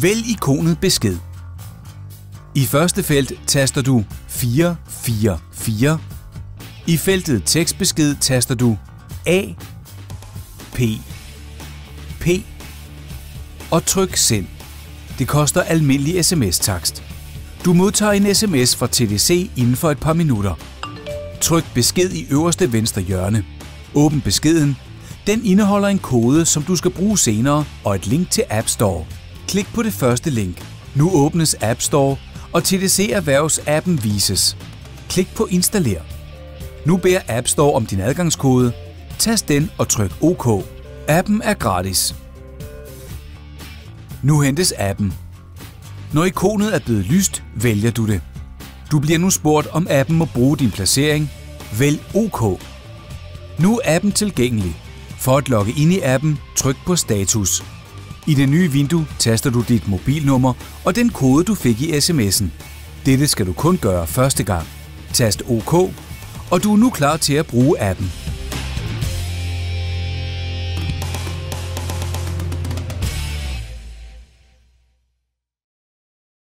Vælg ikonet besked. I første felt taster du 444. I feltet tekstbesked taster du A, P, P og tryk send. Det koster almindelig sms-takst. Du modtager en sms fra TDC inden for et par minutter. Tryk besked i øverste venstre hjørne. Åbn beskeden. Den indeholder en kode, som du skal bruge senere, og et link til App Store. Klik på det første link. Nu åbnes App Store, og TDC Erhvervs-appen vises. Klik på Installer. Nu beder App Store om din adgangskode. Tast den og tryk OK. Appen er gratis. Nu hentes appen. Når ikonet er blevet lyst, vælger du det. Du bliver nu spurgt, om appen må bruge din placering. Vælg OK. Nu er appen tilgængelig. For at logge ind i appen, tryk på status. I det nye vindue taster du dit mobilnummer og den kode, du fik i sms'en. Dette skal du kun gøre første gang. Tast OK, og du er nu klar til at bruge appen.